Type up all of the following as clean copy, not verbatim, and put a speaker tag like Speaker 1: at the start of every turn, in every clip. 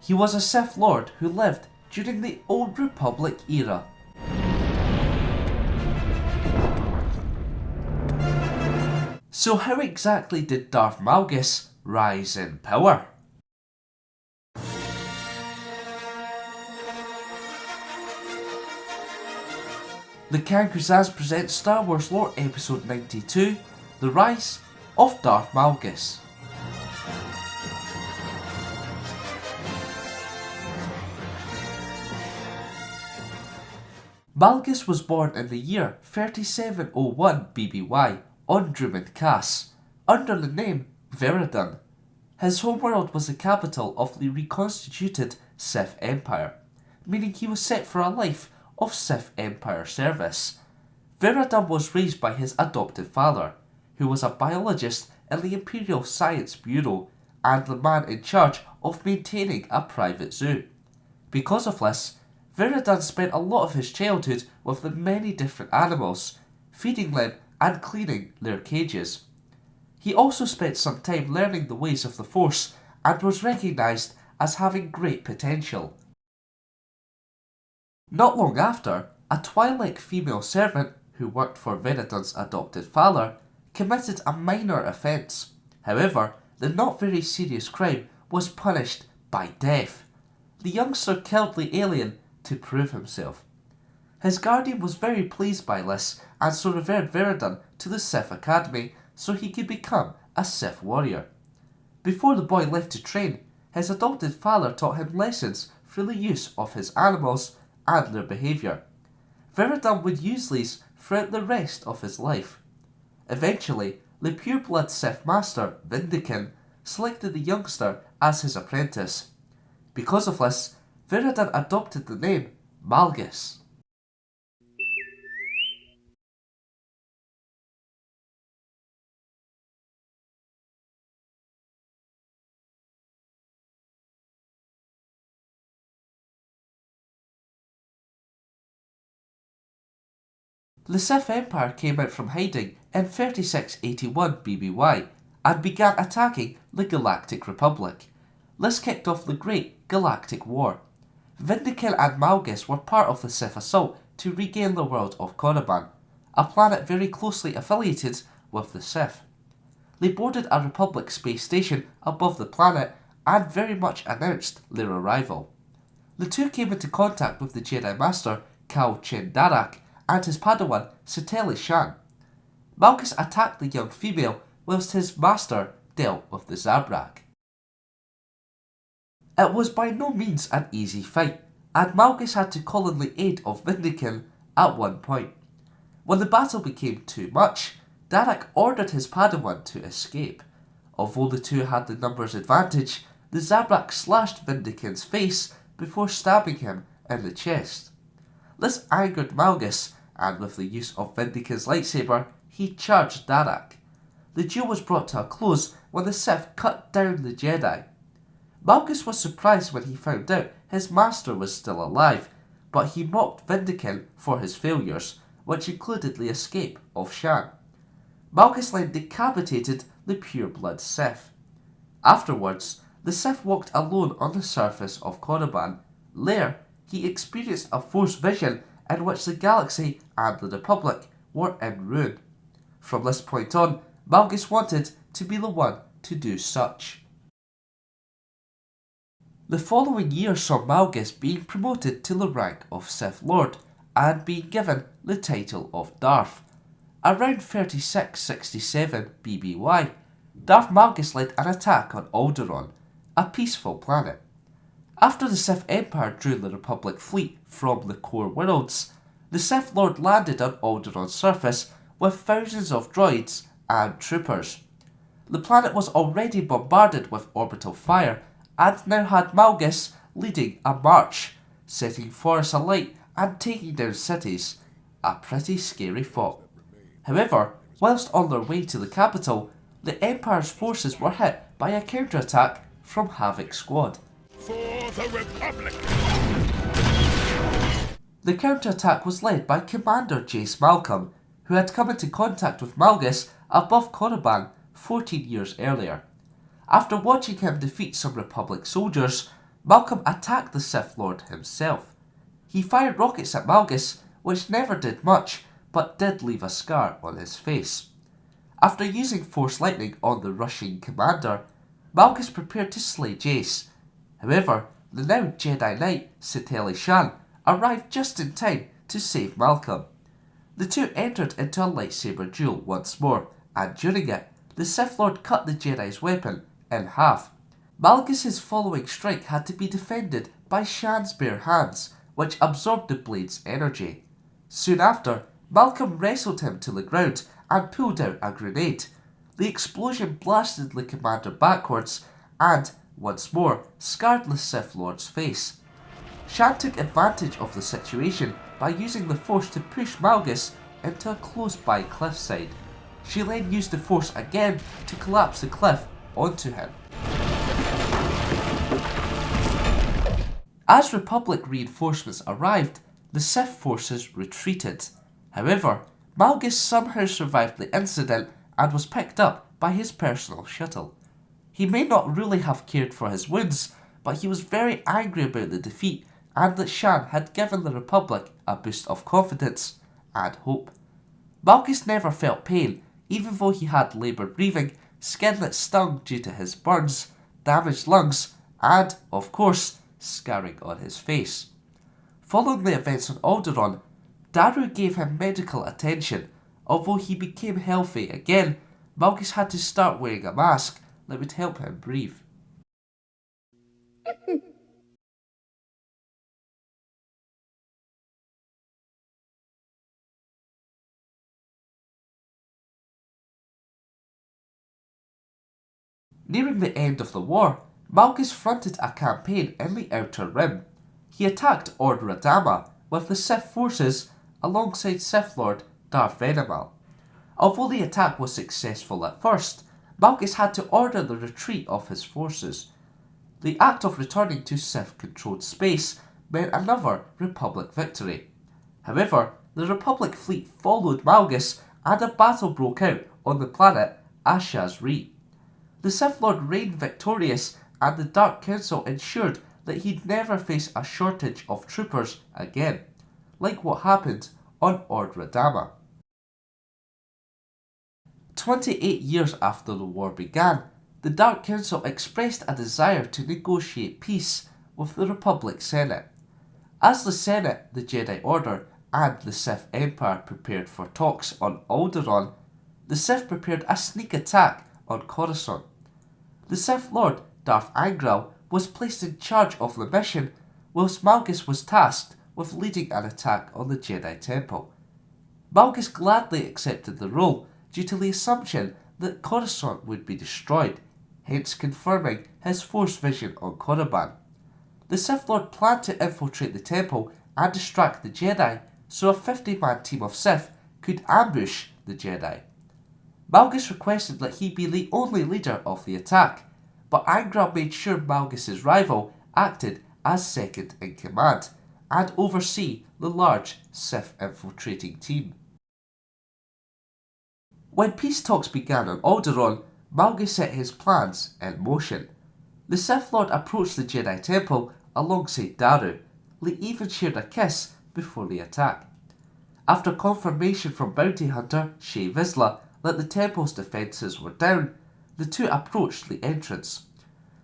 Speaker 1: He was a Sith Lord who lived during the Old Republic era. So how exactly did Darth Malgus rise in power? The Kankruzaz presents Star Wars Lore Episode 92, The Rise of Darth Malgus. Malgus was born in the year 3701 BBY on Drummond Cass, under the name Veradun. His homeworld was the capital of the reconstituted Sith Empire, meaning he was set for a life of Sith Empire service. Veradun was raised by his adoptive father, who was a biologist in the Imperial Science Bureau and the man in charge of maintaining a private zoo. Because of this, Veradun spent a lot of his childhood with the many different animals, feeding them and cleaning their cages. He also spent some time learning the ways of the Force and was recognised as having great potential. Not long after, a Twi'lek female servant who worked for Veradun's adopted father committed a minor offence. However, the not very serious crime was punished by death. The youngster killed the alien to prove himself. His guardian was very pleased by this and so referred Veradun to the Sith Academy so he could become a Sith warrior. Before the boy left to train, his adopted father taught him lessons through the use of his animals and their behaviour. Veradun would use these throughout the rest of his life. Eventually, the pureblood Sith Master, Vindican, selected the youngster as his apprentice. Because of this, Veradun adopted the name Malgus. The Sith Empire came out from hiding in 3681 BBY and began attacking the Galactic Republic. This kicked off the Great Galactic War. Vindican and Malgus were part of the Sith assault to regain the world of Coruscant, a planet very closely affiliated with the Sith. They boarded a Republic space station above the planet and very much announced their arrival. The two came into contact with the Jedi Master Kal Chen Darak and his Padawan Satele Shan. Malgus attacked the young female whilst his master dealt with the Zabrak. It was by no means an easy fight, and Malgus had to call in the aid of Vindican at one point. When the battle became too much, Darak ordered his Padawan to escape. Although the two had the numbers advantage, the Zabrak slashed Vindican's face before stabbing him in the chest. This angered Malgus, and with the use of Vindican's lightsaber, he charged Darak. The duel was brought to a close when the Sith cut down the Jedi. Malgus was surprised when he found out his master was still alive, but he mocked Vindican for his failures, which included the escape of Shan. Malgus then decapitated the pureblood Sith. Afterwards, the Sith walked alone on the surface of Coruscant. There, he experienced a Force vision in which the galaxy and the Republic were in ruin. From this point on, Malgus wanted to be the one to do such. The following year saw Malgus being promoted to the rank of Sith Lord and being given the title of Darth. Around 3667 BBY, Darth Malgus led an attack on Alderaan, a peaceful planet. After the Sith Empire drew the Republic fleet from the core worlds, the Sith Lord landed on Alderaan's surface with thousands of droids and troopers. The planet was already bombarded with orbital fire and now had Malgus leading a march, setting forests alight and taking down cities, a pretty scary thought. However, whilst on their way to the capital, the Empire's forces were hit by a counterattack from Havoc's squad.
Speaker 2: For the Republic!
Speaker 1: The counterattack was led by Commander Jace Malcolm, who had come into contact with Malgus above Coruscant 14 years earlier. After watching him defeat some Republic soldiers, Malcolm attacked the Sith Lord himself. He fired rockets at Malgus, which never did much, but did leave a scar on his face. After using Force Lightning on the rushing commander, Malgus prepared to slay Jace. However, the now Jedi Knight Satele Shan arrived just in time to save Malcolm. The two entered into a lightsaber duel once more, and during it, the Sith Lord cut the Jedi's weapon in half. Malgus's following strike had to be defended by Shan's bare hands, which absorbed the blade's energy. Soon after, Malcolm wrestled him to the ground and pulled out a grenade. The explosion blasted the commander backwards and, once more, scarred the Sith Lord's face. Shan took advantage of the situation by using the Force to push Malgus into a close-by cliffside. She then used the Force again to collapse the cliff onto him. As Republic reinforcements arrived, the Sith forces retreated. However, Malgus somehow survived the incident and was picked up by his personal shuttle. He may not really have cared for his wounds, but he was very angry about the defeat and that Shan had given the Republic a boost of confidence and hope. Malgus never felt pain, even though he had laboured breathing, skin that stung due to his burns, damaged lungs, and, of course, scarring on his face. Following the events on Alderaan, Daru gave him medical attention. Although he became healthy again, Malgus had to start wearing a mask that would help him breathe. Nearing the end of the war, Malgus fronted a campaign in the Outer Rim. He attacked Alderaan with the Sith forces alongside Sith Lord Darth Malgus. Although the attack was successful at first, Malgus had to order the retreat of his forces. The act of returning to Sith-controlled space meant another Republic victory. However, the Republic fleet followed Malgus and a battle broke out on the planet Ashaz Ree. The Sith Lord reigned victorious and the Dark Council ensured that he'd never face a shortage of troopers again, like what happened on Alderaan. 28 years after the war began, the Dark Council expressed a desire to negotiate peace with the Republic Senate. As the Senate, the Jedi Order, and the Sith Empire prepared for talks on Alderaan, the Sith prepared a sneak attack on Coruscant. The Sith Lord, Darth Angral, was placed in charge of the mission, whilst Malgus was tasked with leading an attack on the Jedi Temple. Malgus gladly accepted the role due to the assumption that Coruscant would be destroyed, hence confirming his Force vision on Korriban. The Sith Lord planned to infiltrate the temple and distract the Jedi so a 50-man team of Sith could ambush the Jedi. Malgus requested that he be the only leader of the attack, but Angral made sure Malgus's rival acted as second in command and oversee the large Sith infiltrating team. When peace talks began on Alderaan, Malgus set his plans in motion. The Sith Lord approached the Jedi Temple alongside Daru. They even shared a kiss before the attack. After confirmation from bounty hunter Shae Vizsla that the temple's defences were down, the two approached the entrance.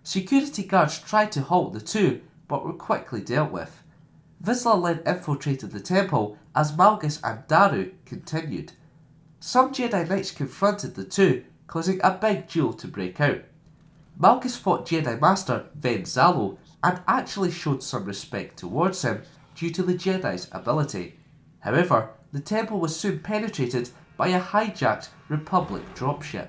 Speaker 1: Security guards tried to halt the two, but were quickly dealt with. Vizsla then infiltrated the temple as Malgus and Daru continued. Some Jedi Knights confronted the two, causing a big duel to break out. Malgus fought Jedi Master Ven Zalo and actually showed some respect towards him due to the Jedi's ability. However, the temple was soon penetrated by a hijacked Republic dropship.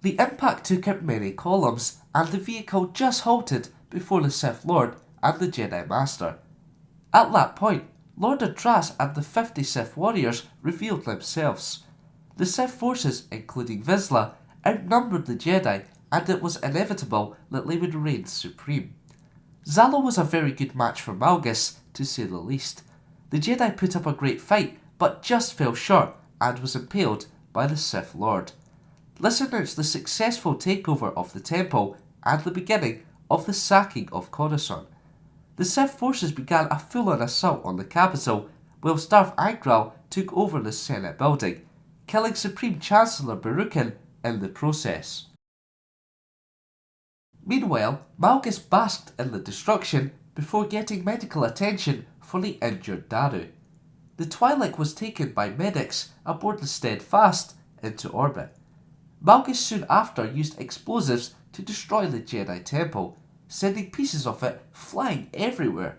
Speaker 1: The impact took out many columns, and the vehicle just halted before the Sith Lord and the Jedi Master. At that point, Lord Adras and the 50 Sith warriors revealed themselves. The Sith forces, including Vizsla, outnumbered the Jedi, and it was inevitable that they would reign supreme. Zalo was a very good match for Malgus, to say the least. The Jedi put up a great fight, but just fell short and was impaled by the Sith Lord. This announced the successful takeover of the temple and the beginning of the sacking of Coruscant. The Sith forces began a full-on assault on the capital, whilst Darth Angral took over the Senate building, killing Supreme Chancellor Baruchan in the process. Meanwhile, Malgus basked in the destruction before getting medical attention for the injured Daru. The Twi'lek was taken by medics aboard the Steadfast into orbit. Malgus soon after used explosives to destroy the Jedi Temple, sending pieces of it flying everywhere.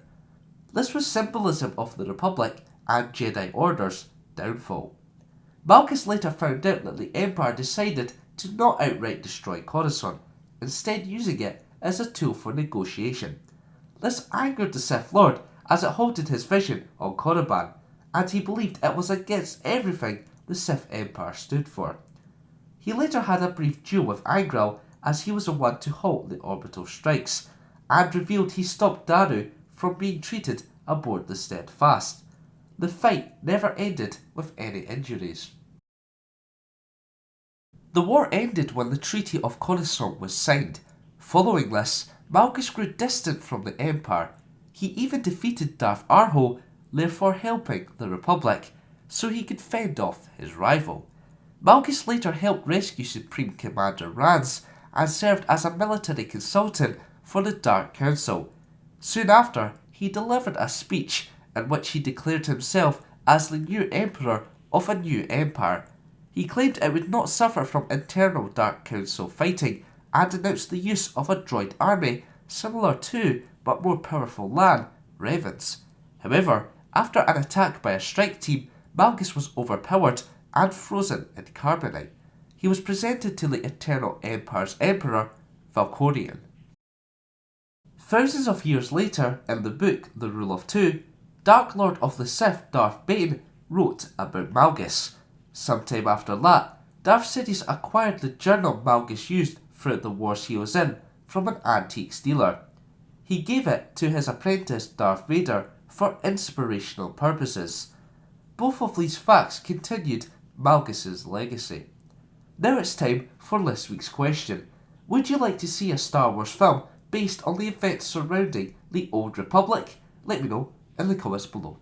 Speaker 1: This was symbolism of the Republic and Jedi Order's downfall. Malgus later found out that the Empire decided to not outright destroy Coruscant, instead using it as a tool for negotiation. This angered the Sith Lord as it halted his vision on Korriban, and he believed it was against everything the Sith Empire stood for. He later had a brief duel with Angral as he was the one to halt the orbital strikes, and revealed he stopped Daru from being treated aboard the Steadfast. The fight never ended with any injuries. The war ended when the Treaty of Coruscant was signed. Following this, Malgus grew distant from the Empire. He even defeated Darth Arho, therefore helping the Republic, so he could fend off his rival. Malgus later helped rescue Supreme Commander Rance and served as a military consultant for the Dark Council. Soon after, he delivered a speech in which he declared himself as the new Emperor of a new empire. He claimed it would not suffer from internal Dark Council fighting and announced the use of a droid army similar to, but more powerful than, Revan's. However, after an attack by a strike team, Malgus was overpowered and frozen in carbonite. He was presented to the Eternal Empire's Emperor, Valkorion. Thousands of years later, in the book The Rule of Two, Dark Lord of the Sith Darth Bane wrote about Malgus. Sometime after that, Darth Sidious acquired the journal Malgus used throughout the wars he was in from an antiques dealer. He gave it to his apprentice Darth Vader for inspirational purposes. Both of these facts continued Malgus's legacy. Now it's time for this week's question. Would you like to see a Star Wars film based on the events surrounding the Old Republic? Let me know in the comments below.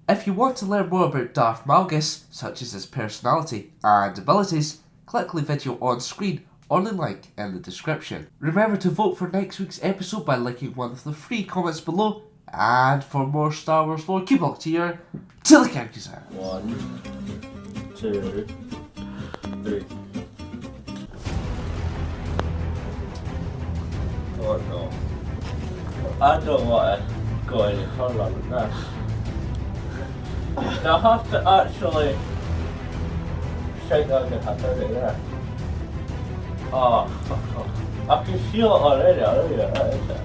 Speaker 1: If you want to learn more about Darth Malgus, such as his personality and abilities, click the video on screen or the link in the description. Remember to vote for next week's episode by liking one of the 3 comments below, and for more Star Wars lore, keep up to your telecounters.
Speaker 3: 1, 2, 3. Oh no. I don't want to go any further than this. I have to actually shake out the head out of there. Oh, I can feel it already, that is it.